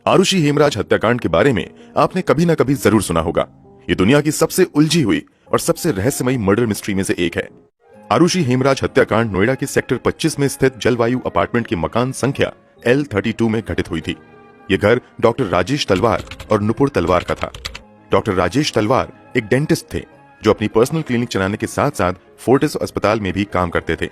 आरुषि हेमराज हत्याकांड के बारे में आपने कभी ना कभी जरूर सुना होगा। ये दुनिया की सबसे उलझी हुई और सबसे रहस्यमयी मर्डर मिस्ट्री में से एक है। आरुषि हेमराज हत्याकांड नोएडा के सेक्टर 25 में स्थित जलवायु अपार्टमेंट के मकान संख्या L32 में घटित हुई थी। ये घर डॉक्टर राजेश तलवार और नुपुर तलवार का था। डॉक्टर राजेश तलवार एक डेंटिस्ट थे जो अपनी पर्सनल क्लिनिक चलाने के साथ साथ फोर्टिस अस्पताल में भी काम करते थे।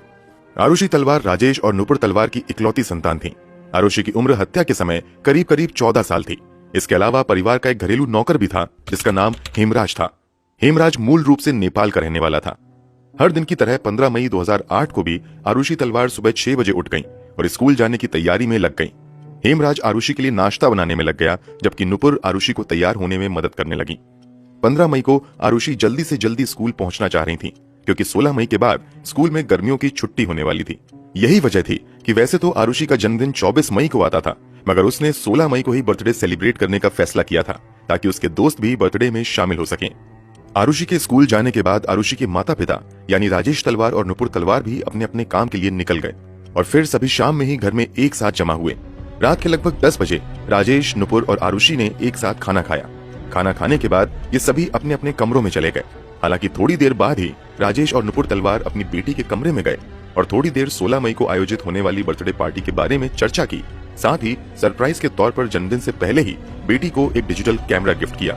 आरुषि तलवार राजेश और नुपुर तलवार की इकलौती संतान थी। आरुषि की उम्र हत्या के समय करीब 14 साल थी। इसके अलावा परिवार का एक घरेलू नौकर भी था जिसका नाम हेमराज था। हेमराज मूल रूप से नेपाल का रहने वाला था। हर दिन की तरह 15 मई 2008 को भी आरुषि तलवार सुबह 6 बजे उठ गईं और स्कूल जाने की तैयारी में लग गईं। हेमराज आरुषि के लिए नाश्ता बनाने में लग गया जबकि नुपुर आरुषि को तैयार होने में मदद करने लगी। 15 मई को आरुषि जल्दी से जल्दी स्कूल पहुंचना चाह रही थी क्योंकि 16 मई के बाद स्कूल में गर्मियों की छुट्टी होने वाली थी। यही वजह थी कि वैसे तो आरुषि का जन्मदिन 24 मई को आता था, मगर उसने 16 मई को ही बर्थडे सेलिब्रेट करने का फैसला किया था ताकि उसके दोस्त भी बर्थडे में शामिल हो सकें। आरुषि के स्कूल जाने के बाद आरुषि के माता पिता यानी राजेश तलवार और नुपुर तलवार भी अपने अपने काम के लिए निकल गए और फिर सभी शाम में ही घर में एक साथ जमा हुए। रात के लगभग 10 बजे राजेश, नुपुर और आरुषि ने एक साथ खाना खाया। खाना खाने के बाद ये सभी अपने अपने कमरों में चले गए। हालांकि थोड़ी देर बाद ही राजेश और नुपुर तलवार अपनी बेटी के कमरे में गए और थोड़ी देर 16 मई को आयोजित होने वाली बर्थडे पार्टी के बारे में चर्चा की। साथ ही सरप्राइज के तौर पर जन्मदिन से पहले ही बेटी को एक डिजिटल कैमरा गिफ्ट किया।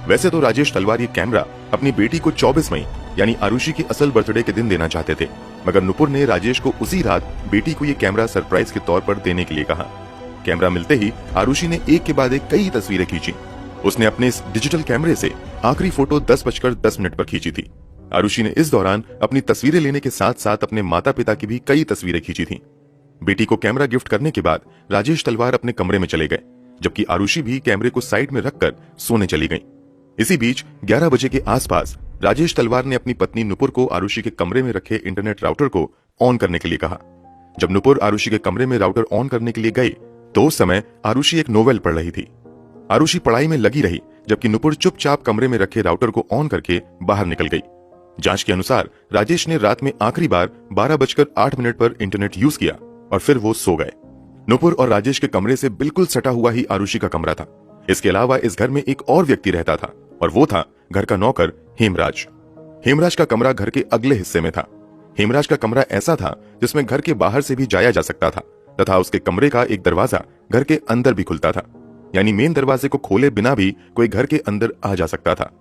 वैसे तो राजेश तलवार ये कैमरा अपनी बेटी को 24 मई यानी आरुषि की असल बर्थडे के दिन देना चाहते थे, मगर नुपुर ने राजेश को उसी रात बेटी को ये कैमरा सरप्राइज के तौर पर देने के लिए कहा। कैमरा मिलते ही आरुषि ने एक के बाद एक कई तस्वीरें खींची। उसने अपने इस डिजिटल कैमरे से आखिरी फोटो 10:10 पर खींची थी। आरुषि ने इस दौरान अपनी तस्वीरें लेने के साथ साथ अपने माता पिता की भी कई तस्वीरें खींची थी। बेटी को कैमरा गिफ्ट करने के बाद राजेश तलवार अपने कमरे में चले गए जबकि आरुषि भी कैमरे को साइड में रखकर सोने चली गई। इसी बीच 11 बजे के आसपास राजेश तलवार ने अपनी पत्नी नुपुर को आरुषि के कमरे में रखे इंटरनेट राउटर को ऑन करने के लिए कहा। जब नुपुर आरुषि के कमरे में राउटर ऑन करने के लिए गई तो उस समय आरुषि एक नोवेल पढ़ रही थी। आरुषि पढ़ाई में लगी रही जबकि नुपुर चुपचाप कमरे में रखे राउटर को ऑन करके बाहर निकल गई। जांच के अनुसार राजेश ने रात में आखिरी बार 12:08 पर इंटरनेट यूज किया और फिर वो सो गए। नुपुर और राजेश के कमरे से बिल्कुल सटा हुआ ही आरुषि का कमरा था। इसके अलावा इस घर में एक और व्यक्ति रहता था और वो था घर का नौकर हेमराज। हेमराज का कमरा घर के अगले हिस्से में था। हेमराज का कमरा ऐसा था जिसमें घर के बाहर से भी जाया जा सकता था तथा उसके कमरे का एक दरवाजा घर के अंदर भी खुलता था, यानी मेन दरवाजे को खोले बिना भी कोई घर के अंदर आ जा सकता था।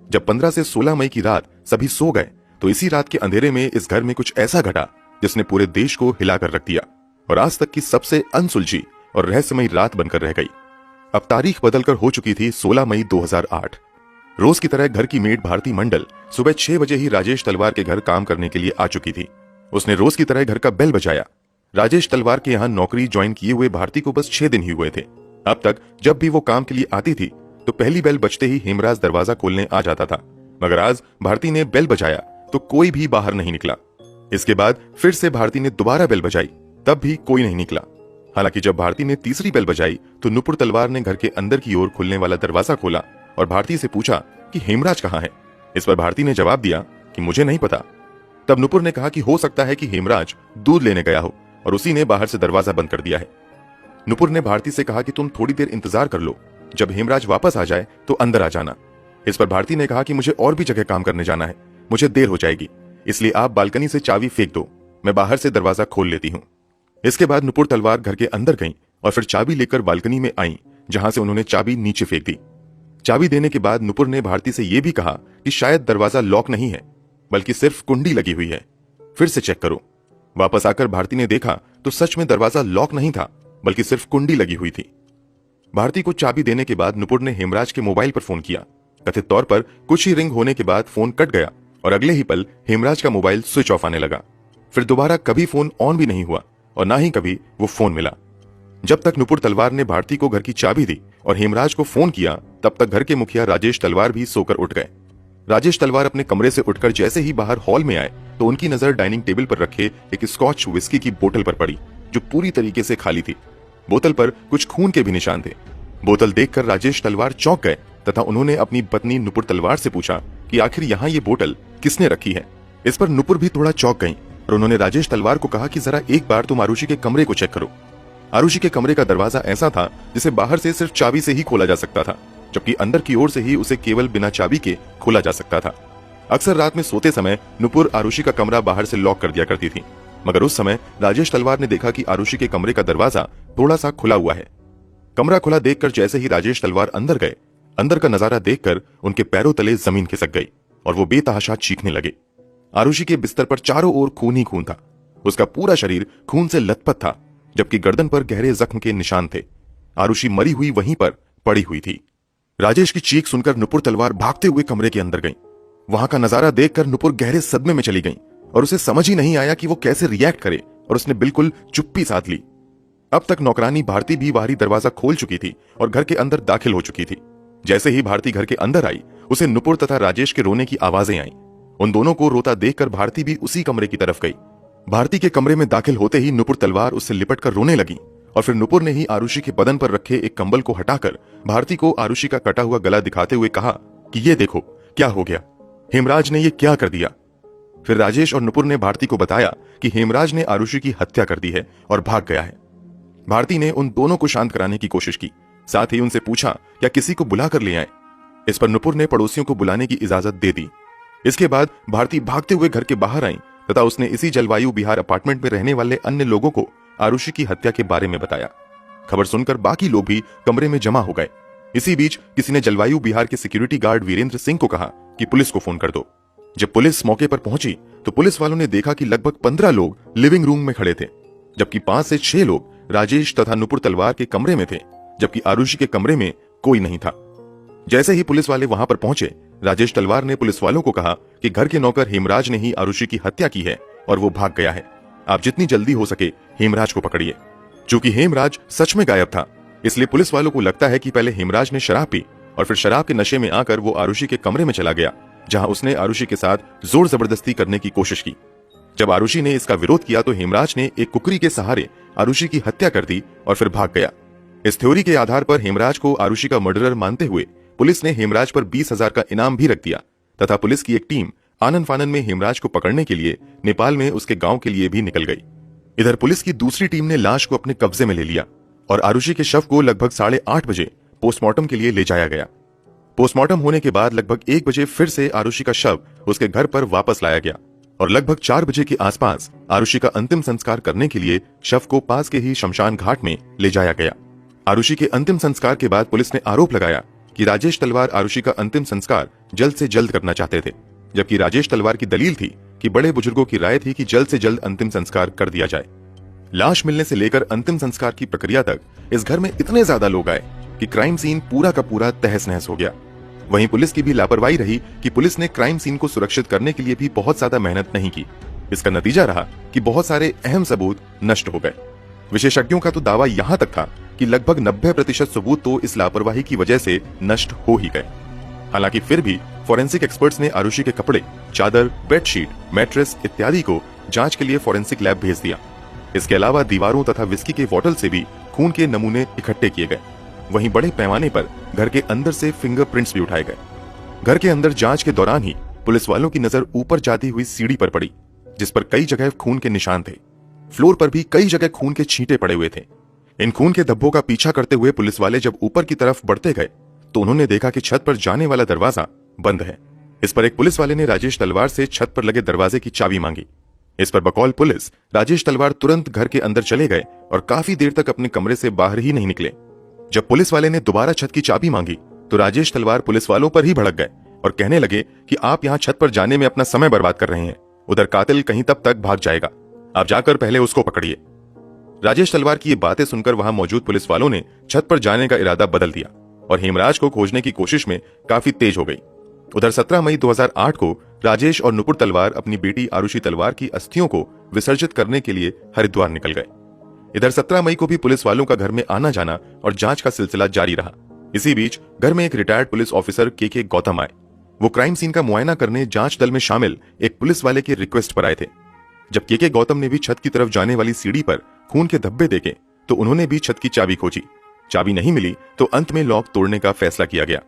जब 15 से 16 मई की रात सभी सो गए तो इसी रात के अंधेरे में इस घर में कुछ ऐसा घटा जिसने पूरे देश को हिलाकर रख दिया और आज तक की सबसे अनसुलझी और रहस्यमयी रात बनकर रह गई। अब तारीख बदलकर हो चुकी थी 16 मई 2008। रोज की तरह घर की मेड भारती मंडल सुबह 6 बजे ही राजेश तलवार के घर काम करने के लिए आ चुकी थी। उसने रोज की तरह घर का बेल बजाया। राजेश तलवार के यहाँ नौकरी ज्वाइन किए हुए भारती को बस 6 दिन ही हुए थे। अब तक जब भी वो काम के लिए आती थी तो पहली बेल बजते ही हेमराज दरवाजा खोलने आ जाता था, मगर आज भारती ने बेल बजाया तो कोई भी बाहर नहीं निकला। इसके बाद फिर से भारती ने दोबारा बेल बजाई, तब भी कोई नहीं निकला। हालांकि जब भारती ने तीसरी बेल बजाई तो नुपुर तलवार ने घर के अंदर की ओर खुलने वाला दरवाजा खोला और भारती से पूछा कि हेमराज कहाँ है। इस पर भारती ने जवाब दिया कि मुझे नहीं पता। तब नुपुर ने कहा कि हो सकता है कि हेमराज दूध लेने गया हो और उसी ने बाहर से दरवाजा बंद कर दिया है। नुपुर ने भारती से कहा कि तुम थोड़ी देर इंतजार कर लो, जब हेमराज वापस आ जाए तो अंदर आ जाना। इस पर भारती ने कहा कि मुझे और भी जगह काम करने जाना है, मुझे देर हो जाएगी, इसलिए आप बालकनी से चाबी फेंक दो, मैं बाहर से दरवाजा खोल लेती हूँ। इसके बाद नुपुर तलवार घर के अंदर गईं और फिर चाबी लेकर बालकनी में आईं, जहां से उन्होंने चाबी नीचे फेंक दी। चाबी देने के बाद नुपुर ने भारती से यह भी कहा कि शायद दरवाजा लॉक नहीं है बल्कि सिर्फ कुंडी लगी हुई है, फिर से चेक करो। वापस आकर भारती ने देखा तो सच में दरवाजा लॉक नहीं था बल्कि सिर्फ कुंडी लगी हुई थी। भारती को चाबी देने के बाद नुपुर ने हेमराज के मोबाइल पर फोन किया। कथित तौर पर कुछ ही रिंग होने के बाद फोन कट गया और अगले ही पल हेमराज का मोबाइल स्विच ऑफ आने लगा। फिर दोबारा कभी फोन ऑन भी नहीं हुआ और ना ही कभी वो फोन मिला। जब तक नुपुर तलवार ने भारती को घर की चाबी दी और हेमराज को फोन किया तब तक घर के मुखिया राजेश तलवार भी सोकर उठ गए। राजेश तलवार अपने कमरे से उठकर जैसे ही बाहर हॉल में आए तो उनकी नजर डाइनिंग टेबल पर रखे एक स्कॉच विस्की की बोतल पर पड़ी जो पूरी तरीके से खाली थी। बोतल पर कुछ खून के भी निशान थे। बोतल देखकर राजेश तलवार चौंक गए तथा उन्होंने अपनी पत्नी नुपुर तलवार से पूछा कि आखिर यहाँ ये बोतल किसने रखी है। इस पर नुपुर भी थोड़ा चौंक गईं और उन्होंने राजेश तलवार को कहा कि जरा एक बार तुम आरुषि के कमरे को चेक करो। आरुषि के कमरे का दरवाजा ऐसा था जिसे बाहर से सिर्फ चाबी से ही खोला जा सकता था, जबकि अंदर की ओर से ही उसे केवल बिना चाबी के खोला जा सकता था। अक्सर रात में सोते समय नुपुर आरुषि का कमरा बाहर से लॉक कर दिया करती थी, मगर उस समय राजेश तलवार ने देखा कि आरुषि के कमरे का दरवाजा थोड़ा सा खुला हुआ है। कमरा खुला देखकर जैसे ही राजेश तलवार अंदर गए, अंदर का नजारा देखकर उनके पैरों तले जमीन खिसक गई और वो बेतहाशा चीखने लगे। आरुषि के बिस्तर पर चारों ओर खून ही खून था। उसका पूरा शरीर खून से लथपथ था, जबकि गर्दन पर गहरे जख्म के निशान थे। आरुषि मरी हुई वहीं पर पड़ी हुई थी। राजेश की चीख सुनकर नुपुर तलवार भागते हुए कमरे के अंदर गई। वहां का नजारा देखकर नुपुर गहरे सदमे में चली गई और उसे समझ ही नहीं आया कि वो कैसे रिएक्ट करे, और उसने बिल्कुल चुप्पी साध ली। अब तक नौकरानी भारती भी बाहरी दरवाजा खोल चुकी थी और घर के अंदर दाखिल हो चुकी थी। जैसे ही भारती घर के अंदर आई, उसे नुपुर तथा राजेश के रोने की आवाजें आईं। उन दोनों को रोता देखकर भारती भी उसी कमरे की तरफ गई। भारती के कमरे में दाखिल होते ही नुपुर तलवार उससे लिपट कर रोने लगी और फिर नुपुर ने ही आरुषि के बदन पर रखे एक कंबल को हटाकर भारती को आरुषि का कटा हुआ गला दिखाते हुए कहा कि ये देखो क्या हो गया, हेमराज ने ये क्या कर दिया। फिर राजेश और नुपुर ने भारती को बताया कि हेमराज ने आरुषि की हत्या कर दी है और भाग गया है। भारती ने उन दोनों को शांत कराने की कोशिश की, साथ ही उनसे पूछा क्या किसी को बुला कर ले आए। इस पर नुपुर ने पड़ोसियों को बुलाने की इजाजत दे दी। इसके बाद भारती भागते हुए घर के बाहर आई तथा उसने इसी जलवायु विहार अपार्टमेंट में रहने वाले अन्य लोगों को आरुषि की हत्या के बारे में बताया। खबर सुनकर बाकी लोग भी कमरे में जमा हो गए। इसी बीच किसी ने जलवायु विहार के सिक्योरिटी गार्ड वीरेंद्र सिंह को कहा कि पुलिस को फोन कर दो। जब पुलिस मौके पर पहुंची तो पुलिस वालों ने देखा कि लगभग 15 लोग लिविंग रूम में खड़े थे, जबकि 5 से 6 लोग राजेश तथा नुपुर तलवार के कमरे में थे, जबकि आरुषि के कमरे में कोई नहीं था। जैसे ही पुलिस वाले वहां पर पहुंचे, राजेश तलवार ने पुलिस वालों को कहा कि घर के नौकर हेमराज ने ही आरुषि की हत्या की है और वो भाग गया है। आप जितनी जल्दी हो सके हेमराज को पकड़िए। चूंकि हेमराज सच में गायब था, इसलिए पुलिस वालों को लगता है कि पहले हेमराज ने शराब पी और फिर शराब के नशे में आकर वो आरुषि के कमरे में चला गया, जहां उसने आरुषि के साथ जोर जबरदस्ती करने की कोशिश की। जब आरुषि ने इसका विरोध किया तो हेमराज ने एक कुकरी के सहारे आरुषि की हत्या कर दी और फिर भाग गया। इस थ्योरी के आधार पर हेमराज को आरुषि का मर्डरर मानते हुए पुलिस ने हेमराज पर 20,000 का इनाम भी रख दिया तथा पुलिस की एक टीम आनन फानन में हेमराज को पकड़ने के लिए नेपाल में उसके गांव के लिए भी निकल गई। इधर पुलिस की दूसरी टीम ने लाश को अपने कब्जे में ले लिया और आरुषि के शव को लगभग 8:30 बजे पोस्टमार्टम के लिए ले जाया गया। पोस्टमार्टम होने के बाद लगभग 1 बजे फिर से आरुषि का शव उसके घर पर वापस लाया गया और लगभग 4 बजे के आसपास आरुषि का अंतिम संस्कार करने के लिए शव को पास के ही शमशान घाट में ले जाया गया। आरुषि के अंतिम संस्कार के बाद पुलिस ने आरोप लगाया कि राजेश तलवार आरुषि का अंतिम संस्कार जल्द से जल्द करना चाहते थे, जबकि राजेश तलवार की दलील थी कि बड़े बुजुर्गों की राय थी कि जल्द से जल्द अंतिम संस्कार कर दिया जाए। लाश मिलने से लेकर अंतिम संस्कार की प्रक्रिया तक इस घर में इतने ज्यादा लोग आए कि क्राइम सीन पूरा का पूरा तहस नहस हो गया। वहीं पुलिस की भी लापरवाही रही कि पुलिस ने क्राइम सीन को सुरक्षित करने के लिए भी बहुत ज्यादा मेहनत नहीं की। इसका नतीजा रहा कि बहुत सारे अहम सबूत नष्ट हो गए। विशेषज्ञों का तो दावा यहां तक था कि लगभग 90% सबूत तो इस लापरवाही की वजह से नष्ट हो ही गए। हालांकि फिर भी फॉरेंसिक एक्सपर्ट्स ने आरुषि के कपड़े, चादर, बेडशीट, मैट्रेस इत्यादि को जांच के लिए फॉरेंसिक लैब भेज दिया। इसके अलावा दीवारों तथा विस्की के बोतल से भी खून के नमूने इकट्ठे किए गए। वहीं बड़े पैमाने पर घर के अंदर से फिंगरप्रिंट्स भी उठाए गए। घर के अंदर जांच के दौरान ही पुलिस वालों की नजर ऊपर जाती हुई सीढ़ी पर पड़ी, जिस पर कई जगह खून के निशान थे। फ्लोर पर भी कई जगह खून के छींटे पड़े हुए थे। इन खून के धब्बों का पीछा करते हुए पुलिस वाले जब ऊपर की तरफ बढ़ते गए तो उन्होंने देखा कि छत पर जाने वाला दरवाजा बंद है। इस पर एक पुलिस वाले ने राजेश तलवार से छत पर लगे दरवाजे की चाबी मांगी। इस पर बकौल पुलिस राजेश तलवार तुरंत घर के अंदर चले गए और काफी देर तक अपने कमरे से बाहर ही नहीं निकले। जब पुलिस वाले ने दोबारा छत की चाबी मांगी तो राजेश तलवार पुलिस वालों पर ही भड़क गए और कहने लगे कि आप यहाँ छत पर जाने में अपना समय बर्बाद कर रहे हैं, उधर कातिल कहीं तब तक भाग जाएगा, आप जाकर पहले उसको पकड़िए। राजेश तलवार की ये बातें सुनकर वहां मौजूद पुलिस वालों ने छत पर जाने का इरादा बदल दिया और हेमराज को खोजने की कोशिश में काफी तेज हो गई। उधर 17 मई 2008 को राजेश और नुपुर तलवार अपनी बेटी आरुषि तलवार की अस्थियों को विसर्जित करने के लिए हरिद्वार निकल गए। इधर 17 मई को भी पुलिस वालों का घर में आना जाना और जांच का सिलसिला जारी रहा। इसी बीच घर में एक रिटायर्ड पुलिस ऑफिसर के गौतम आए। वो क्राइम सीन का मुआयना करने जांच दल में शामिल एक पुलिस वाले के रिक्वेस्ट पर आए थे। जब के गौतम ने भी छत की तरफ जाने वाली सीढ़ी पर खून के धब्बे देखे तो उन्होंने भी छत की चाबी खोजी। चाबी नहीं मिली तो अंत में लॉक तोड़ने का फैसला किया गया।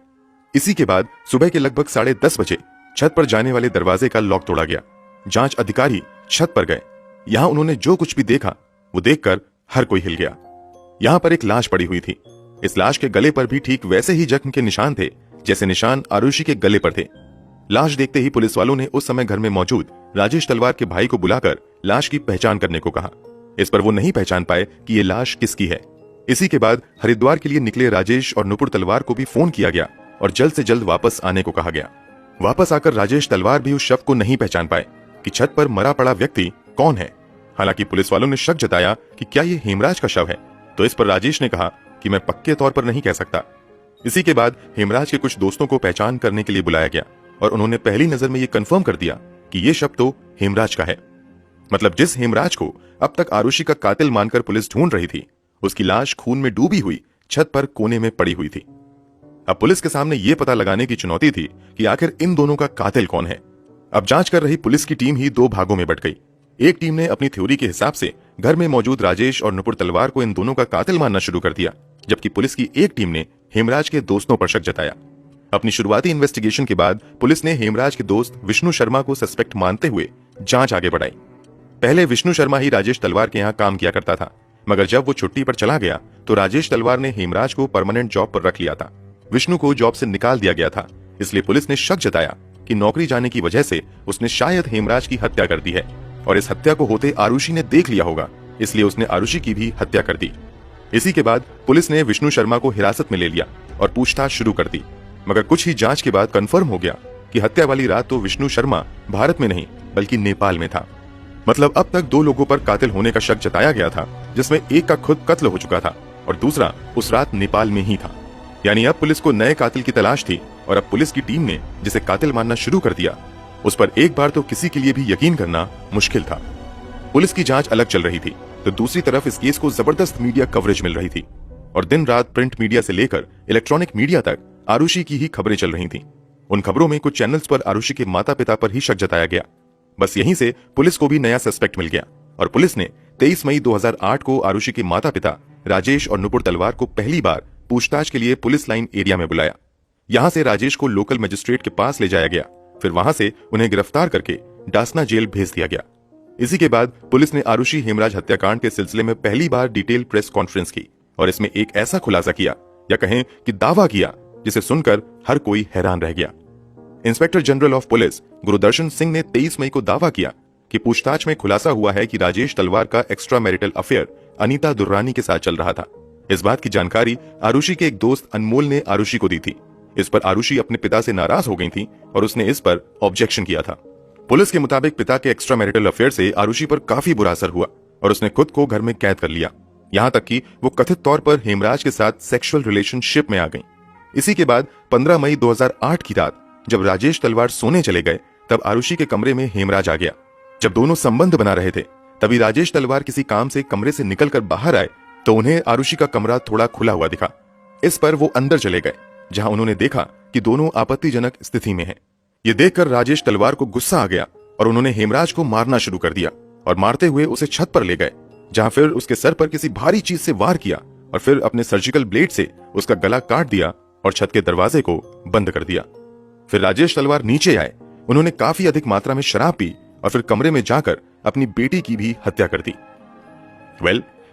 इसी के बाद सुबह के लगभग 10:30 बजे छत पर जाने वाले दरवाजे का लॉक तोड़ा गया। जांच अधिकारी छत पर गए। यहां उन्होंने जो कुछ भी देखा वो देखकर हर कोई हिल गया। यहाँ पर एक लाश पड़ी हुई थी। इस लाश के गले पर भी ठीक वैसे ही जख्म के निशान थे जैसे निशान आरुषि के गले पर थे। लाश देखते ही पुलिस वालों ने उस समय घर में मौजूद राजेश तलवार के भाई को बुलाकर लाश की पहचान करने को कहा। इस पर वो नहीं पहचान पाए कि ये लाश किसकी है। इसी के बाद हरिद्वार के लिए निकले राजेश और नुपुर तलवार को भी फोन किया गया और जल्द से जल्द वापस आने को कहा गया। वापस आकर राजेश तलवार भी उस शव को नहीं पहचान पाए कि छत पर मरा पड़ा व्यक्ति कौन है। हालांकि पुलिस वालों ने शक जताया कि क्या ये हेमराज का शव है, तो इस पर राजेश ने कहा कि मैं पक्के तौर पर नहीं कह सकता। इसी के बाद हेमराज के कुछ दोस्तों को पहचान करने के लिए बुलाया गया और उन्होंने पहली नजर में ये कंफर्म कर दिया कि ये शव तो हेमराज का है। मतलब जिस हेमराज को अब तक आरुषि का कातिल मानकर पुलिस ढूंढ रही थी, उसकी लाश खून में डूबी हुई छत पर कोने में पड़ी हुई थी। अब पुलिस के सामने यह पता लगाने की चुनौती थी कि आखिर इन दोनों का कातिल कौन है। अब जांच कर रही पुलिस की टीम ही दो भागों में बट गई। एक टीम ने अपनी थ्योरी के हिसाब से घर में मौजूद राजेश और नुपुर तलवार को इन दोनों का कातिल मानना शुरू कर दिया, जबकि पुलिस की एक टीम ने हेमराज के दोस्तों पर शक जताया। अपनी शुरुआती इन्वेस्टिगेशन के बाद पुलिस ने हेमराज के दोस्त विष्णु शर्मा को सस्पेक्ट मानते हुए जांच आगे बढ़ाई। पहले विष्णु शर्मा ही राजेश तलवार के यहाँ काम किया करता था, मगर जब वो छुट्टी पर चला गया तो राजेश तलवार ने हेमराज को परमानेंट जॉब पर रख लिया था। विष्णु को जॉब से निकाल दिया गया था, इसलिए पुलिस ने शक जताया कि नौकरी जाने की वजह से उसने शायद हेमराज की हत्या कर दी है और इस हत्या को होते आरुषि ने देख लिया होगा, इसलिए उसने आरुषि की भी हत्या कर दी। इसी के बाद पुलिस ने विष्णु शर्मा को हिरासत में ले लिया और पूछताछ शुरू कर दी, मगर कुछ ही जांच के बाद कंफर्म हो गया कि हत्या वाली रात तो विष्णु शर्मा भारत में नहीं बल्कि नेपाल में था। मतलब अब तक दो लोगों पर कातिल होने का शक जताया गया था, जिसमें एक का खुद कत्ल हो चुका था और दूसरा उस रात नेपाल में ही था। यानी अब पुलिस को नए कातिल की तलाश थी और अब पुलिस की टीम ने जिसे कातिल मानना शुरू कर दिया, उस पर एक बार तो किसी के लिए भी यकीन करना मुश्किल था। पुलिस की जांच अलग चल रही थी तो दूसरी तरफ इस केस को जबरदस्त मीडिया कवरेज मिल रही थी और दिन रात प्रिंट मीडिया से लेकर इलेक्ट्रॉनिक मीडिया तक आरुषि की ही खबरें चल रही थीं। उन खबरों में कुछ चैनल्स पर आरुषि के माता पिता पर ही शक जताया गया। बस यहीं से पुलिस को भी नया सस्पेक्ट मिल गया और पुलिस ने 23 मई 2008 को आरुषि के माता पिता राजेश और नुपुर तलवार को पहली बार पूछताछ के लिए पुलिस लाइन एरिया में बुलाया। यहां से राजेश को लोकल मजिस्ट्रेट के पास ले जाया गया, फिर वहां से उन्हें गिरफ्तार करके डासना जेल भेज दिया गया। इसी के बाद पुलिस ने आरुषि हेमराज हत्याकांड के सिलसिले में पहली बार डिटेल प्रेस कॉन्फ्रेंस की और इसमें एक ऐसा खुलासा किया या कहें कि दावा किया जिसे सुनकर हर कोई हैरान रह गया। Inspector general of police Gurudarshan Singh ने 23 मई को दावा किया कि पूछताछ में खुलासा हुआ है कि राजेश तलवार का extra marital affair Anita Durrani के साथ चल रहा था। इस बात की जानकारी आरुषि के एक दोस्त अनमोल ने आरुषि को दी थी। इस पर आरुषि अपने पिता से नाराज हो गई थी और उसने इस पर ऑब्जेक्शन किया था। पुलिस के मुताबिक पिता के एक्स्ट्रा मैरिटल अफेयर से आरुषि पर काफी बुरा असर हुआ और उसने खुद को घर में कैद कर लिया, यहाँ तक कि वो कथित तौर पर हेमराज के साथ सेक्सुअल रिलेशनशिप में आ गई। इसी के बाद 15 मई 2008 की रात जब राजेश तलवार सोने चले गए तब आरुषि के कमरे में हेमराज आ गया। जब दोनों संबंध बना रहे थे तभी राजेश तलवार किसी काम से कमरे से निकलकर बाहर आए तो उन्हें आरुषि का कमरा थोड़ा खुला हुआ दिखा। इस पर वो अंदर चले गए जहां उन्होंने देखा कि दोनों आपत्तिजनक स्थिति में हैं। ये देखकर राजेश तलवार को गुस्सा आ गया और उन्होंने हेमराज को मारना शुरू कर दिया और मारते हुए उसे छत पर ले गए, जहां फिर उसके सर पर किसी भारी चीज से वार किया और फिर अपने सर्जिकल ब्लेड से उसका गला काट दिया और छत के दरवाजे को बंद कर दिया। फिर राजेश तलवार नीचे आए, उन्होंने काफी अधिक मात्रा में शराब पी और फिर कमरे में जाकर अपनी बेटी की भी हत्या कर दी।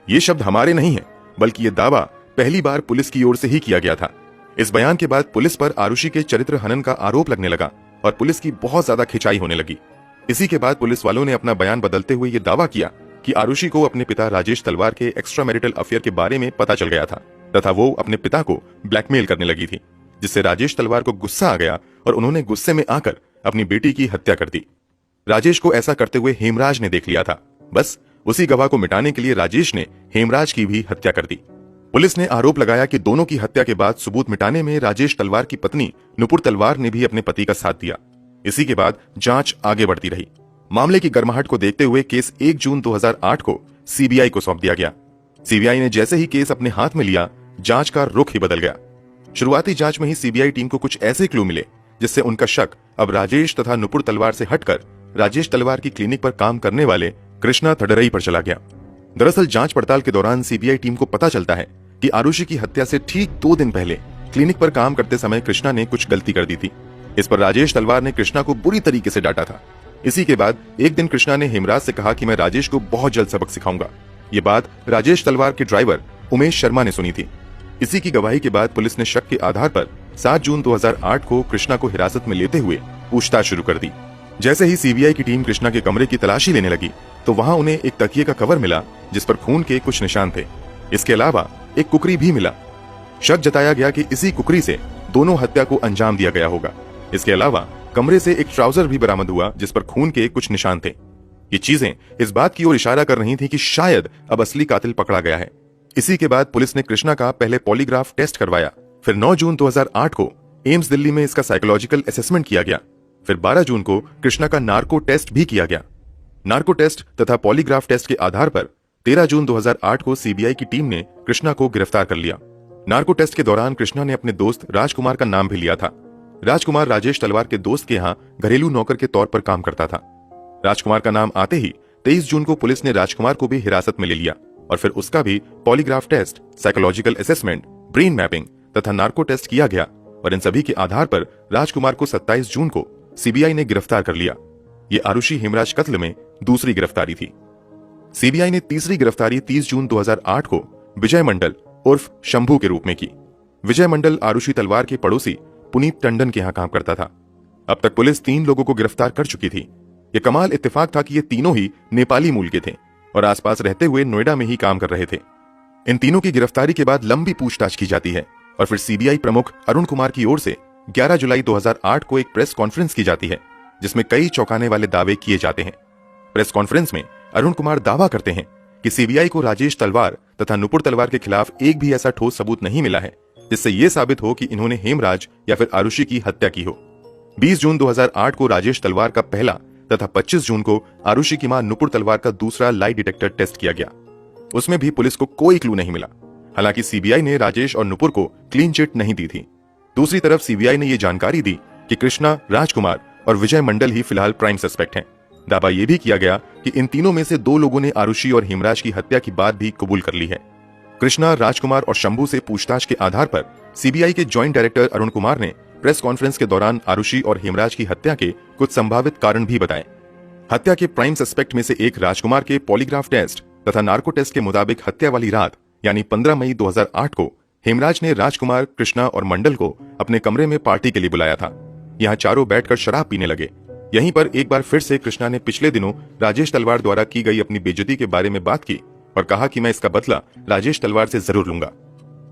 ये शब्द हमारे नहीं है, बल्कि ये दावा पहली बार पुलिस की ओर से ही किया गया था। इस बयान के बाद पुलिस पर आरुषि के चरित्र हनन का आरोप लगने लगा और पुलिस की बहुत ज्यादा खिंचाई होने लगी। इसी के बाद पुलिस वालों ने अपना बयान बदलते हुए ये दावा किया कि आरुषि को अपने पिता राजेश तलवार के एक्स्ट्रा मैरिटल अफेयर के बारे में पता चल गया था तथा वो अपने पिता को ब्लैकमेल करने लगी थी, जिससे राजेश तलवार को गुस्सा आ गया और उन्होंने गुस्से में आकर अपनी बेटी की हत्या कर दी। राजेश को ऐसा करते हुए हेमराज ने देख लिया था। बस उसी गवाह को मिटाने के लिए राजेश ने हेमराज की भी हत्या कर दी। पुलिस ने आरोप लगाया कि दोनों की हत्या के बाद सबूत मिटाने में राजेश तलवार की पत्नी नुपुर तलवार ने भी अपने पति का साथ दिया। इसी के बाद जांच आगे बढ़ती रही। मामले की गर्माहट को देखते हुए केस 1 जून 2008 को सीबीआई को सौंप दिया गया। सीबीआई ने जैसे ही केस अपने हाथ में लिया, जांच का रुख ही बदल गया। शुरुआती जांच में ही सीबीआई टीम को कुछ ऐसे क्लू मिले जिससे उनका शक अब राजेश तथा नुपुर तलवार से हटकर राजेश तलवार की क्लिनिक पर काम करने वाले कृष्णा थडरई पर चला गया। दरअसल जांच पड़ताल के दौरान सीबीआई टीम को पता चलता है कि आरुषि की हत्या से ठीक 2 दिन पहले क्लिनिक पर काम करते समय कृष्णा ने कुछ गलती कर दी थी। इस पर राजेश तलवार ने कृष्णा को बुरी तरीके से डांटा था। इसी के बाद एक दिन कृष्णा ने हेमराज से कहा कि मैं राजेश को बहुत जल्द सबक सिखाऊंगा। ये बात राजेश तलवार के ड्राइवर उमेश शर्मा ने सुनी थी। इसी की गवाही के बाद पुलिस ने शक के आधार पर 7 जून 2008 को कृष्णा को हिरासत में लेते हुए पूछताछ शुरू कर दी। जैसे ही सीबीआई की टीम कृष्णा के कमरे की तलाशी लेने लगी तो वहां उन्हें एक तकिए का कवर मिला जिस पर खून के कुछ निशान थे। इसके अलावा एक कुकरी भी मिला। शक जताया गया कि इसी कुकरी से दोनों हत्या को अंजाम दिया गया होगा। इसके अलावा कमरे से एक ट्राउजर भी बरामद हुआ जिस पर खून के कुछ निशान थे। ये चीजें इस बात की ओर इशारा कर रही थी कि शायद अब असली कातिल पकड़ा गया है। इसी के बाद पुलिस ने कृष्णा का पहले पॉलीग्राफ टेस्ट करवाया। फिर 9 जून 2008 को एम्स दिल्ली में इसका साइकोलॉजिकल असेसमेंट किया गया। फिर 12 जून को कृष्णा का नार्को टेस्ट भी किया गया। नार्को टेस्ट तथा पॉलीग्राफ टेस्ट के आधार पर 13 जून 2008 को सीबीआई की टीम ने कृष्णा को गिरफ्तार कर लिया। नार्को टेस्ट के दौरान कृष्णा ने अपने दोस्त राजकुमार का नाम भी लिया था। राजकुमार राजेश तलवार के दोस्त के यहाँ घरेलू नौकर के तौर पर काम करता था। राजकुमार का नाम आते ही 23 जून को पुलिस ने राजकुमार को भी हिरासत में ले लिया और फिर उसका भी polygraph test, psychological assessment, brain mapping तथा नार्को टेस्ट किया गया और इन सभी के आधार पर राजकुमार को 27 जून को सीबीआई ने गिरफ्तार कर लिया। ये आरुषि हेमराज कत्ल में दूसरी गिरफ्तारी थी। सीबीआई ने तीसरी गिरफ्तारी 30 जून 2008 को विजय मंडल उर्फ शंभू के रूप में की। विजय मंडल आरुषि तलवार के पड़ोसी पुनीत टंडन के यहाँ काम करता था। अब तक पुलिस 3 लोगों को गिरफ्तार कर चुकी थी। ये कमाल इत्तेफाक था कि ये तीनों ही नेपाली मूल के थे और आसपास रहते हुए नोएडा में ही काम कर रहे थे। इन तीनों की गिरफ्तारी के बाद लंबी पूछताछ की जाती है और फिर सीबीआई प्रमुख अरुण कुमार की ओर से 11 जुलाई 2008 को एक प्रेस कॉन्फ्रेंस की जाती है जिसमें कई चौंकाने वाले दावे किए जाते हैं। प्रेस कॉन्फ्रेंस में अरुण कुमार दावा करते हैं कि सीबीआई को राजेश तलवार तथा नुपुर तलवार के खिलाफ एक भी ऐसा ठोस सबूत नहीं मिला है जिससे यह साबित हो कि इन्होंने हेमराज या फिर आरुषि की हत्या की हो। 20 जून 2008 को राजेश तलवार का पहला तथा 25 जून को आरुषि की मां नुपुर तलवार का दूसरा लाई डिटेक्टर टेस्ट किया गया। उसमें भी पुलिस को कोई क्लू नहीं मिला। हालांकि सीबीआई ने राजेश और नुपुर को क्लीन चिट नहीं दी थी। दूसरी तरफ सीबीआई ने यह जानकारी दी कि कृष्णा, राजकुमार और विजय मंडल ही फिलहाल प्राइम सस्पेक्ट हैं। दावा यह भी किया गया कि इन तीनों में से 2 लोगों ने आरुषि और हेमराज की हत्या की बात भी कबूल कर ली है। कृष्णा, राजकुमार और शंभू से पूछताछ के आधार पर सीबीआई के ज्वाइंट डायरेक्टर अरुण कुमार ने प्रेस कॉन्फ्रेंस के दौरान आरुषि और हेमराज की हत्या के कुछ संभावित कारण भी बताए। हत्या के प्राइम सस्पेक्ट में से एक राजकुमार के पॉलीग्राफ टेस्ट तथा नार्को टेस्ट के मुताबिक हत्या वाली रात यानी 15 मई 2008 को हेमराज ने राजकुमार, कृष्णा और मंडल को अपने कमरे में पार्टी के लिए बुलाया था। यहाँ चारों बैठकर शराब पीने लगे। यहीं पर एक बार फिर से कृष्णा ने पिछले दिनों राजेश तलवार द्वारा की गई अपनी बेइज्जती के बारे में बात की और कहा कि मैं इसका बदला राजेश तलवार से जरूर लूंगा।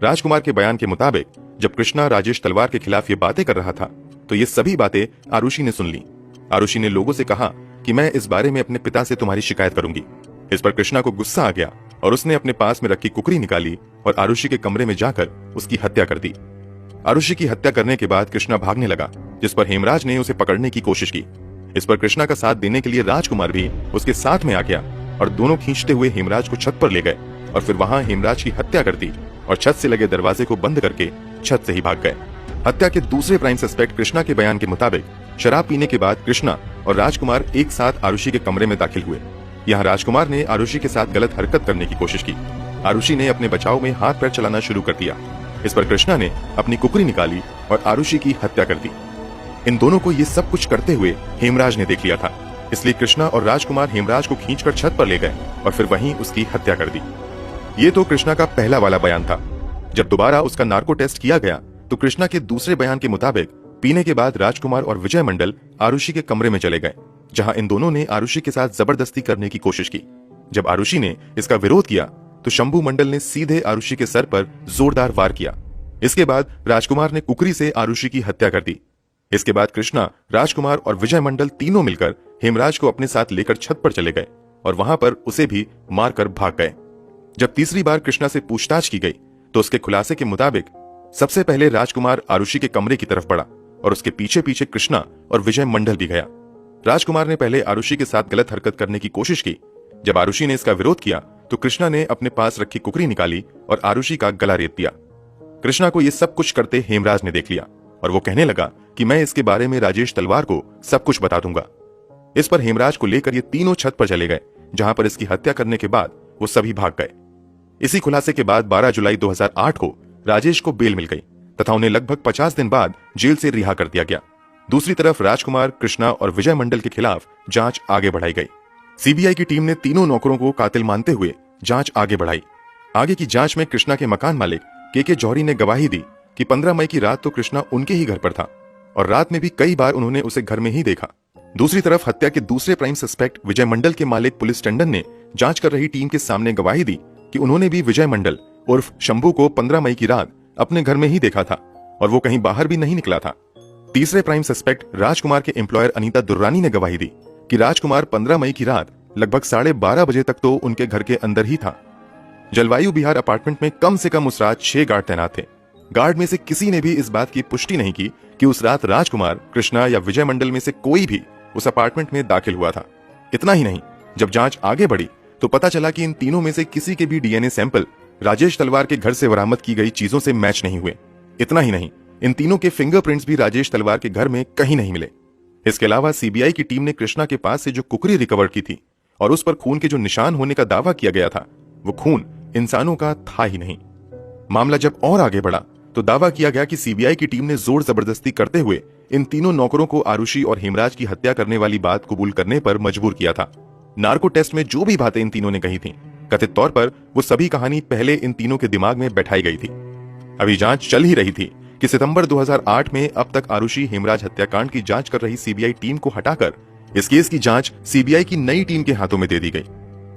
राजकुमार के बयान के मुताबिक जब कृष्णा राजेश तलवार के खिलाफ ये बातें कर रहा था तो ये सभी बातें आरुषि ने सुन ली। आरुषि ने लोगों से कहा कि मैं इस बारे में अपने पिता से तुम्हारी शिकायत करूंगी। इस पर कृष्णा को गुस्सा आ गया और उसने अपने पास में रखी कुकरी निकाली और आरुषि के कमरे में जाकर उसकी हत्या कर दी। आरुषि की हत्या करने के बाद कृष्णा भागने लगा जिस पर हेमराज ने उसे पकड़ने की कोशिश की। इस पर कृष्णा का साथ देने के लिए राजकुमार भी उसके साथ में आ गया और दोनों खींचते हुए हेमराज को छत पर ले गए और फिर वहां हेमराज की हत्या कर दी और छत से लगे दरवाजे को बंद करके छत से ही भाग गए। हत्या के दूसरे प्राइम सस्पेक्ट कृष्णा के बयान के मुताबिक शराब पीने के बाद कृष्णा और राजकुमार एक साथ आरुषि के कमरे में दाखिल हुए। यहाँ राजकुमार ने आरुषि के साथ गलत हरकत करने की कोशिश की। आरुषि ने अपने बचाव में हाथ पैर चलाना शुरू कर दिया। इस पर कृष्णा ने अपनी कुकरी निकाली और आरुषि की हत्या कर दी। इन दोनों को ये सब कुछ करते हुए हेमराज ने देख लिया था, इसलिए कृष्णा और राजकुमार हेमराज को खींचकर छत पर ले गए और फिर वहीं उसकी हत्या कर दी। ये तो कृष्णा का पहला वाला बयान था। जब दोबारा उसका नार्को टेस्ट किया गया तो कृष्णा के दूसरे बयान के मुताबिक पीने के बाद राजकुमार और विजय मंडल आरुषि के कमरे में चले गए, जहां इन दोनों ने आरुषि के साथ जबरदस्ती करने की कोशिश की। जब आरुषि ने इसका विरोध किया तो शंभू मंडल ने सीधे आरुषि के सर पर जोरदार वार किया। इसके बाद राजकुमार ने कुकरी से आरुषि की हत्या कर दी। इसके बाद कृष्णा, राजकुमार और विजय मंडल तीनों मिलकर हेमराज को अपने साथ लेकर छत पर चले गए और वहां पर उसे भी मारकर भाग गए। जब तीसरी बार कृष्णा से पूछताछ की गई तो उसके खुलासे के मुताबिक सबसे पहले राजकुमार आरुषि के कमरे की तरफ बढ़ा और उसके पीछे पीछे कृष्णा और विजय मंडल भी गया। राजकुमार ने पहले आरुषि के साथ गलत हरकत करने की कोशिश की। जब आरुषि ने इसका विरोध किया तो कृष्णा ने अपने पास रखी कुकरी निकाली और आरुषि का गला रेत दिया। कृष्णा को यह सब कुछ करते हेमराज ने देख लिया और वो कहने लगा कि मैं इसके बारे में राजेश तलवार को सब कुछ बता दूंगा। इस पर हेमराज को लेकर ये तीनों छत पर चले गए, जहां पर इसकी हत्या करने के बाद वो सभी भाग गए। इसी खुलासे के बाद 12 जुलाई 2008 को राजेश को बेल मिल गई तथा उन्हें लगभग 50 दिन बाद जेल से रिहा कर दिया गया। दूसरी तरफ राजकुमार, कृष्णा और विजय मंडल के खिलाफ जांच आगे बढ़ाई गई। सीबीआई की टीम ने तीनों नौकरों को कातिल मानते हुए जांच आगे बढ़ाई। आगे की जांच में कृष्णा के मकान मालिक के जौहरी ने गवाही दी कि 15 मई की रात तो कृष्णा उनके ही घर पर था और रात में भी कई बार उन्होंने उसे घर में ही देखा। दूसरी तरफ हत्या के दूसरे प्राइम सस्पेक्ट विजय मंडल के मालिक पुलिस टंडन ने जांच कर रही टीम के सामने गवाही दी कि उन्होंने भी विजय मंडल उर्फ शंभू को 15 मई की रात अपने घर में ही देखा था और वो कहीं बाहर भी नहीं निकला था। तीसरे प्राइम सस्पेक्ट राजकुमार के एम्प्लॉयर अनीता दुर्रानी ने गवाही दी कि राजकुमार 15 मई की रात लगभग 12:30 बजे तक तो उनके घर के अंदर ही था। जलवायु विहार अपार्टमेंट में कम से कम उस रात 6 गार्ड तैनात थे। गार्ड में से किसी ने भी इस बात की पुष्टि नहीं की कि उस रात राजकुमार, कृष्णा या विजय मंडल में से कोई भी उस अपार्टमेंट में दाखिल हुआ था। इतना ही नहीं, जब जांच आगे बढ़ी तो पता चला कि इन तीनों में से किसी के भी डीएनए सैंपल राजेश तलवार के घर से बरामद की गई चीजों से मैच नहीं हुए। इतना ही नहीं, इन तीनों के फिंगरप्रिंट्स भी राजेश तलवार के घर में कहीं नहीं मिले। इसके अलावा सीबीआई की टीम ने कृष्णा के पास से जो कुकरी रिकवर की थी और उस पर खून के जो निशान होने का दावा किया गया था, वो खून इंसानों का था ही नहीं। मामला जब और आगे बढ़ा तो दावा किया गया कि सीबीआई की टीम ने जोर जबरदस्ती करते हुए इन तीनों नौकरों को आरुषि और हेमराज की हत्या करने वाली बात कबूल करने पर मजबूर किया था। नार्को टेस्ट में जो भी बातें इन तीनों ने कही थीं, कथित तौर पर वो सभी कहानी पहले इन तीनों के दिमाग में बैठाई गई थी। अभी जांच चल ही रही थी कि सितंबर 2008 में अब तक आरुषि हेमराज हत्याकांड की जांच कर रही सीबीआई टीम को हटाकर इस केस की जांच सीबीआई की नई टीम के हाथों में दे दी गई।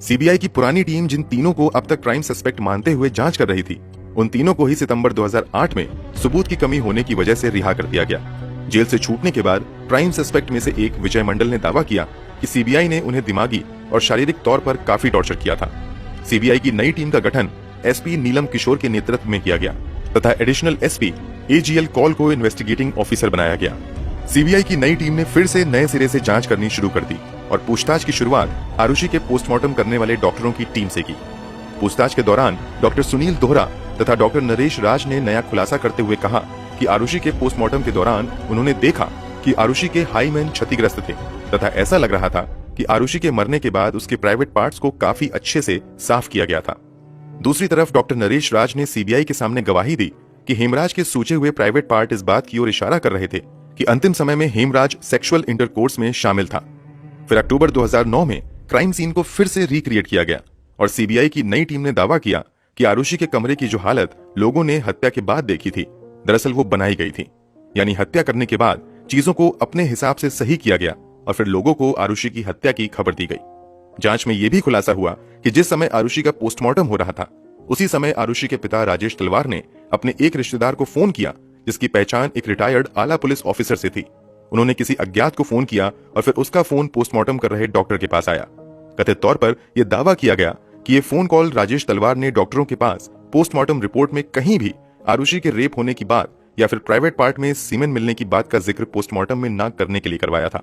सीबीआई की पुरानी टीम जिन तीनों को अब तक प्राइम सस्पेक्ट मानते हुए जांच कर रही थी, उन तीनों को ही सितंबर 2008 में सबूत की कमी होने की वजह से रिहा कर दिया गया। जेल से छूटने के बाद प्राइम सस्पेक्ट में से एक विजय मंडल ने दावा किया कि सीबीआई ने उन्हें दिमागी और शारीरिक तौर पर काफी टॉर्चर किया था। सीबीआई की नई टीम का गठन एसपी नीलम किशोर के नेतृत्व में किया गया तथा एडिशनल एसपी एजीएल कॉल को इन्वेस्टिगेटिंग ऑफिसर बनाया गया। सीबीआई की नई टीम ने फिर से नए सिरे से जांच करनी शुरू कर दी और पूछताछ की शुरुआत आरुषि के पोस्टमार्टम करने वाले डॉक्टरों की टीम से की। पूछताछ के दौरान डॉक्टर सुनील दोहरा तथा डॉक्टर नरेश राज ने नया खुलासा करते हुए कहा कि आरुषि के पोस्टमार्टम के दौरान उन्होंने देखा कि आरुषि के हाईमेन क्षतिग्रस्त थे तथा ऐसा लग रहा था कि आरुषि के मरने के बाद उसके प्राइवेट पार्ट्स को काफी अच्छे से साफ किया गया था। दूसरी तरफ डॉक्टर नरेश राज ने सीबीआई के सामने गवाही दी कि हेमराज के सूचे हुए प्राइवेट पार्ट इस बात की ओर इशारा कर रहे थे कि अंतिम समय में हेमराज सेक्सुअल इंटरकोर्स में शामिल था। फिर अक्टूबर 2009 में क्राइम सीन को फिर से रिक्रिएट किया गया और सीबीआई की नई टीम ने दावा किया कि आरुषि के कमरे की जो हालत लोगों ने हत्या के बाद देखी थी, दरअसल वो बनाई गई थी। यानी हत्या करने के बाद चीजों को अपने हिसाब से सही किया गया और फिर लोगों को आरुषि की हत्या की खबर दी गई। जांच में यह भी खुलासा हुआ कि जिस समय आरुषि का पोस्टमार्टम हो रहा था, उसी समय आरुषि के पिता राजेश तलवार ने अपने एक रिश्तेदार को फोन किया जिसकी पहचान एक रिटायर्ड आला पुलिस ऑफिसर से थी। उन्होंने किसी अज्ञात को फोन किया और फिर उसका फोन पोस्टमार्टम कर रहे डॉक्टर के पास आया। कथित तौर पर यह दावा किया गया कि यह फोन कॉल राजेश तलवार ने डॉक्टरों के पास पोस्टमार्टम रिपोर्ट में कहीं भी आरुषि के रेप होने की बात या फिर प्राइवेट पार्ट में सीमेन मिलने की बात का जिक्र पोस्टमार्टम में न करने के लिए करवाया था।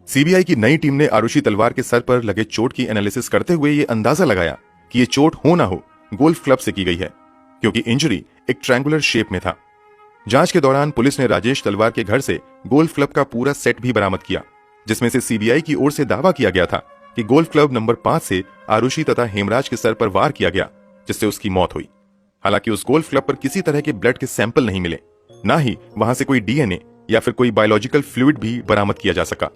सीबीआई की नई टीम ने आरुषि तलवार के सर पर लगे चोट की एनालिसिस करते हुए यह अंदाजा लगाया कि यह चोट हो ना हो गोल्फ क्लब से की गई है, क्योंकि इंजरी एक ट्रायंगुलर शेप में था। जांच के दौरान पुलिस ने राजेश तलवार के घर से गोल्फ क्लब का पूरा सेट भी बरामद किया, जिसमें से सीबीआई की ओर से दावा किया गया था कि गोल्फ क्लब नंबर 5 से आरुषि तथा हेमराज के सर पर वार किया गया, जिससे उसकी मौत हुई। हालांकि उस गोल्फ क्लब पर किसी तरह के ब्लड के सैंपल नहीं मिले, ना ही वहां से कोई डीएनए या फिर कोई बायोलॉजिकल फ्लूइड भी बरामद किया जा सका।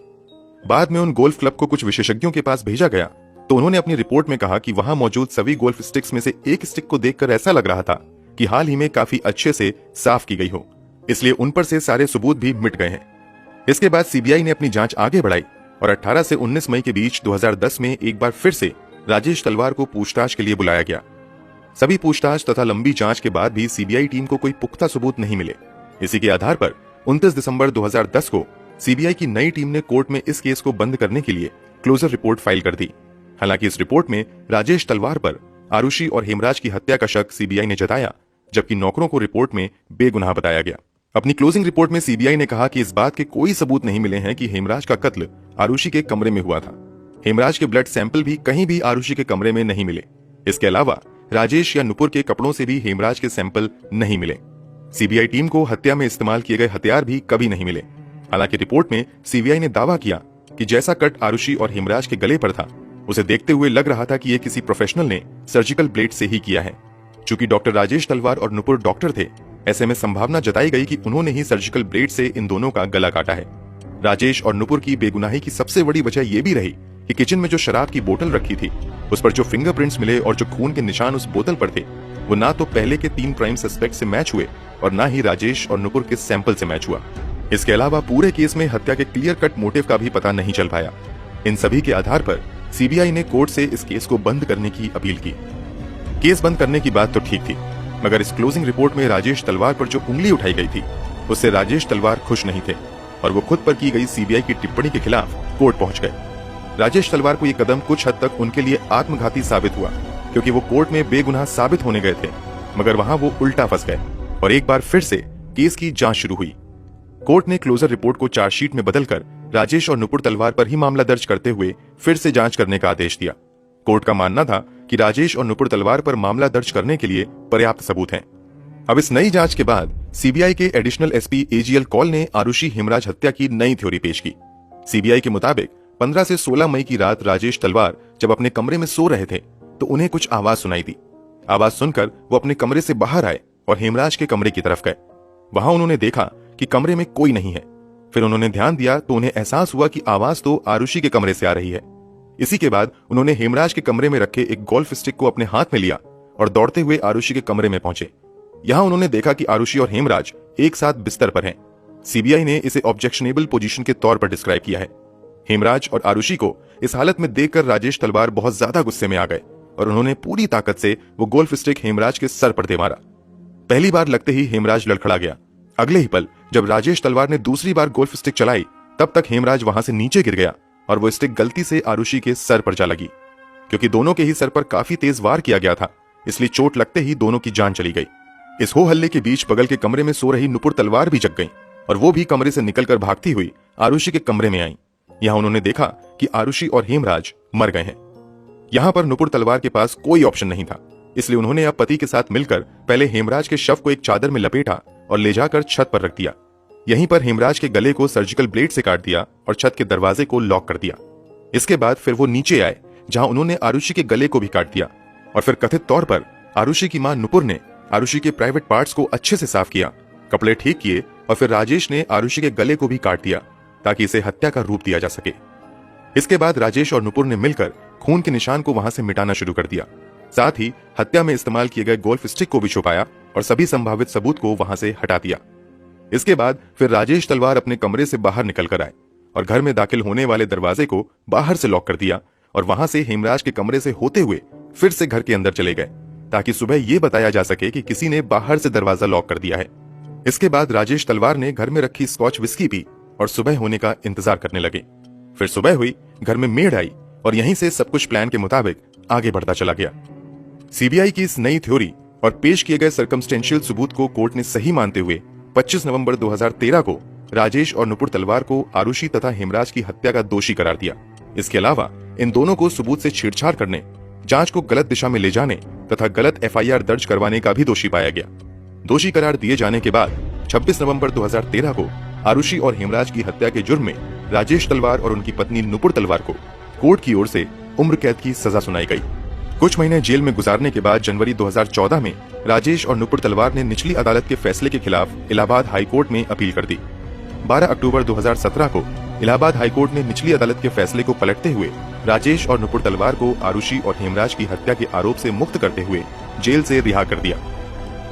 बाद में उन गोल्फ क्लब को कुछ विशेषज्ञों के पास भेजा गया तो उन्होंने अपनी रिपोर्ट में कहा कि वहां मौजूद सभी गोल्फ स्टिक्स में से एक स्टिक को देखकर ऐसा लग रहा था कि हाल ही में काफी अच्छे से साफ की गई हो, इसलिए उन पर से सारे सबूत भी मिट गए हैं। इसके बाद सीबीआई ने अपनी जांच आगे बढ़ाई और 18 से 19 मई के बीच 2010 में एक बार फिर से राजेश तलवार को पूछताछ के लिए बुलाया गया। सभी पूछताछ तथा लंबी जांच के बाद भी सीबीआई टीम को कोई पुख्ता सबूत नहीं मिले। इसी के आधार पर 29 दिसंबर 2010 को सीबीआई की नई टीम ने कोर्ट में इस केस को बंद करने के लिए क्लोजर रिपोर्ट फाइल कर दी। हालांकि इस रिपोर्ट में राजेश तलवार पर आरुषि और हेमराज की हत्या का शक सीबीआई ने जताया, जबकि नौकरों को रिपोर्ट में बेगुनाह बताया गया। अपनी क्लोजिंग रिपोर्ट में सीबीआई ने कहा कि इस बात के कोई सबूत नहीं मिले हैं कि हेमराज का कत्ल आरुषि के कमरे में हुआ था। हेमराज के ब्लड सैंपल भी कहीं भी आरुषि के कमरे में नहीं मिले। इसके अलावा राजेश या नुपुर के कपड़ों से भी हेमराज के सैंपल नहीं मिले। सीबीआई टीम को हत्या में इस्तेमाल किए गए हथियार भी कभी नहीं मिले। हालांकि रिपोर्ट में सीबीआई ने दावा किया कि जैसा कट आरुषि और हेमराज के गले पर था, उसे देखते हुए लग रहा था कि यह किसी प्रोफेशनल ने सर्जिकल ब्लेड से ही किया है। चूंकि डॉक्टर राजेश तलवार और नुपुर डॉक्टर थे, ऐसे में संभावना जताई गई कि उन्होंने ही सर्जिकल ब्लेड से इन दोनों का गला काटा है। राजेश और नुपुर की बेगुनाही की सबसे बड़ी वजह यह भी रही कि किचन में जो शराब की बोतल रखी थी, उस पर जो फिंगरप्रिंट्स मिले और जो खून के निशान उस बोतल पर थे, वो ना तो पहले के 3 प्राइम सस्पेक्ट से मैच हुए और ना ही राजेश और नुपुर के सैंपल से मैच हुआ। इसके अलावा पूरे केस में हत्या के क्लियर कट मोटिव का भी पता नहीं चल पाया। इन सभी के आधार पर सीबीआई ने कोर्ट से इस केस को बंद करने की अपील की। केस बंद करने की बात तो ठीक थी, मगर इस क्लोजिंग रिपोर्ट में राजेश तलवार पर जो उंगली उठाई गई थी उससे राजेश तलवार खुश नहीं थे और वो खुद पर की गई सीबीआई की टिप्पणी के खिलाफ कोर्ट पहुंच गए। राजेश तलवार को ये कदम कुछ हद तक उनके लिए आत्मघाती साबित हुआ, क्योंकि वो कोर्ट में बेगुनाह साबित होने गए थे, मगर वहां वो उल्टा फंस गए और एक बार फिर से केस की जांच शुरू हुई। कोर्ट ने क्लोजर रिपोर्ट को चार्जशीट में बदलकर राजेश और नुपुर तलवार पर ही मामला दर्ज करते हुए फिर से जांच करने का आदेश दिया। कोर्ट का मानना था कि राजेश और नुपुर तलवार पर मामला दर्ज करने के लिए पर्याप्त सबूत हैं। अब इस नई जांच के बाद सीबीआई के एडिशनल एसपी एजीएल कौल ने आरुषि हेमराज हत्या की नई थ्योरी पेश की। सीबीआई के मुताबिक 15 से 16 मई की रात राजेश तलवार जब अपने कमरे में सो रहे थे तो उन्हें कुछ आवाज सुनाई दी। आवाज सुनकर वो अपने कमरे से बाहर आए और हेमराज के कमरे की तरफ गए। वहां उन्होंने देखा कि कमरे में कोई नहीं है। फिर उन्होंने ध्यान दिया तो उन्हें एहसास हुआ कि आवाज तो आरुषि के कमरे से आ रही है। इसी के बाद उन्होंने हेमराज के कमरे में रखे एक गोल्फ स्टिक को अपने हाथ में लिया और दौड़ते हुए आरुषि के कमरे में पहुंचे। यहां उन्होंने देखा कि आरुषि और हेमराज एक साथ बिस्तर पर हैं। सीबीआई ने इसे ऑब्जेक्शनेबल पोजीशन के तौर पर डिस्क्राइब किया है। हेमराज और आरुषि को इस हालत में देखकर राजेश तलवार बहुत ज्यादा गुस्से में आ गए और उन्होंने पूरी ताकत से वो गोल्फ स्टिक हेमराज के सर पर दे मारा। पहली बार लगते ही हेमराज लड़खड़ा गया। अगले ही पल जब राजेश तलवार ने दूसरी बार गोल्फ स्टिक चलाई तब तक हेमराज वहां से नीचे गिर गया और वो स्टिक गलती से आरुषि के सर पर जा लगी। क्योंकि दोनों के ही सर पर काफी तेज वार किया गया था, इसलिए चोट लगते ही दोनों की जान चली गई। इस हो हल्ले के बीच बगल के कमरे में सो रही नुपुर तलवार भी जग गई और वो भी कमरे से निकलकर भागती हुई आरुषि के कमरे में आई। यहाँ उन्होंने देखा कि आरुषि और हेमराज मर गए हैं। यहाँ पर नुपुर तलवार के पास कोई ऑप्शन नहीं था, इसलिए उन्होंने अब पति के साथ मिलकर पहले हेमराज के शव को एक चादर में लपेटा और ले जाकर छत पर रख दिया। यहीं पर हेमराज के गले को सर्जिकल ब्लेड से काट दिया और छत के दरवाजे को लॉक कर दिया। इसके बाद फिर वो नीचे आए जहां उन्होंने आरुषि के गले को भी काट दिया और फिर कथित तौर पर आरुषि की मां नुपुर ने आरुषि के प्राइवेट पार्ट्स को अच्छे से साफ किया, कपड़े ठीक किए और फिर राजेश ने आरुषि के गले को भी काट दिया ताकि इसे हत्या का रूप दिया जा सके। इसके बाद राजेश और नुपुर ने मिलकर खून के निशान को वहां से मिटाना शुरू कर दिया। साथ ही हत्या में इस्तेमाल किए गए गोल्फ स्टिक को भी छुपाया और सभी संभावित सबूत को वहां से हटा दिया। इसके बाद फिर राजेश तलवार अपने कमरे से बाहर निकल कर आए और घर में दाखिल होने वाले दरवाजे को बाहर से लॉक कर दिया और वहां से हेमराज के कमरे से होते हुए फिर से घर के अंदर चले गए ताकि सुबह यह बताया जा सके कि किसी ने बाहर से दरवाजा लॉक कर दिया है। इसके बाद राजेश तलवार ने घर में रखी स्कॉच विस्की पी और सुबह होने का इंतजार करने लगे। फिर सुबह हुई, घर में मेड आई और यहीं से सब कुछ प्लान के मुताबिक आगे बढ़ता चला गया। सीबीआई की इस नई थ्योरी और पेश किए गए सर्कमस्टेंशियल सबूत को कोर्ट ने सही मानते हुए 25 नवंबर 2013 को राजेश और नुपुर तलवार को आरुषि तथा हेमराज की हत्या का दोषी करार दिया। इसके अलावा इन दोनों को सबूत से छेड़छाड़ करने, जांच को गलत दिशा में ले जाने तथा गलत एफआईआर दर्ज करवाने का भी दोषी पाया गया। दोषी करार दिए जाने के बाद 26 नवंबर 2013 को आरुषि और हेमराज की हत्या के जुर्म में राजेश तलवार और उनकी पत्नी नुपुर तलवार को कोर्ट की ओर से उम्र कैद की सजा सुनाई गई। कुछ महीने जेल में गुजारने के बाद जनवरी 2014 में राजेश और नुपुर तलवार ने निचली अदालत के फैसले के खिलाफ इलाहाबाद हाईकोर्ट में अपील कर दी। 12 अक्टूबर 2017 को इलाहाबाद हाईकोर्ट ने निचली अदालत के फैसले को पलटते हुए राजेश और नुपुर तलवार को आरुषि और हेमराज की हत्या के आरोप से मुक्त करते हुए जेल से रिहा कर दिया।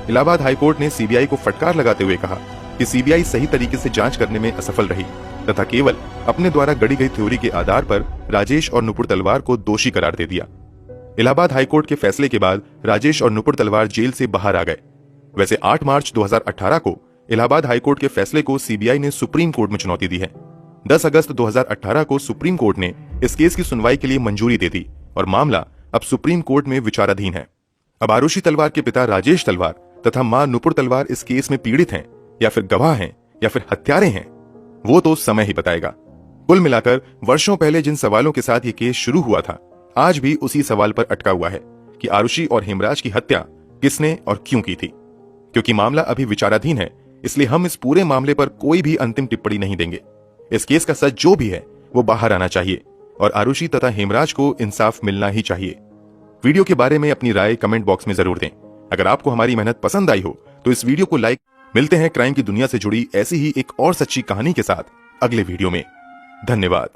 इलाहाबाद हाईकोर्ट ने सीबीआई को फटकार लगाते हुए कहा कि सीबीआई सही तरीके से जांच करने में असफल रही तथा केवल अपने द्वारा गढ़ी गई थ्योरी के आधार पर राजेश और नुपुर तलवार को दोषी करार दे दिया। इलाहाबाद हाईकोर्ट के फैसले के बाद राजेश और नुपुर तलवार जेल से बाहर आ गए। वैसे 8 मार्च 2018 को इलाहाबाद हाईकोर्ट के फैसले को सीबीआई ने सुप्रीम कोर्ट में चुनौती दी है। 10 अगस्त 2018 को सुप्रीम कोर्ट ने इस केस की सुनवाई के लिए मंजूरी दे दी और मामला अब सुप्रीम कोर्ट में विचाराधीन है। अब आरुषि तलवार के पिता राजेश तलवार तथा मां नुपुर तलवार इस केस में पीड़ित हैं या फिर गवाह हैं या फिर हत्यारे हैं, वो तो समय ही बताएगा। कुल मिलाकर वर्षों पहले जिन सवालों के साथ ये केस शुरू हुआ था, आज भी उसी सवाल पर अटका हुआ है कि आरुषि और हेमराज की हत्या किसने और क्यों की थी। क्योंकि मामला अभी विचाराधीन है, इसलिए हम इस पूरे मामले पर कोई भी अंतिम टिप्पणी नहीं देंगे। इस केस का सच जो भी है वो बाहर आना चाहिए और आरुषि तथा हेमराज को इंसाफ मिलना ही चाहिए। वीडियो के बारे में अपनी राय कमेंट बॉक्स में जरूर दें। अगर आपको हमारी मेहनत पसंद आई हो तो इस वीडियो को लाइक। मिलते हैं क्राइम की दुनिया से जुड़ी ऐसी ही एक और सच्ची कहानी के साथ अगले वीडियो में। धन्यवाद।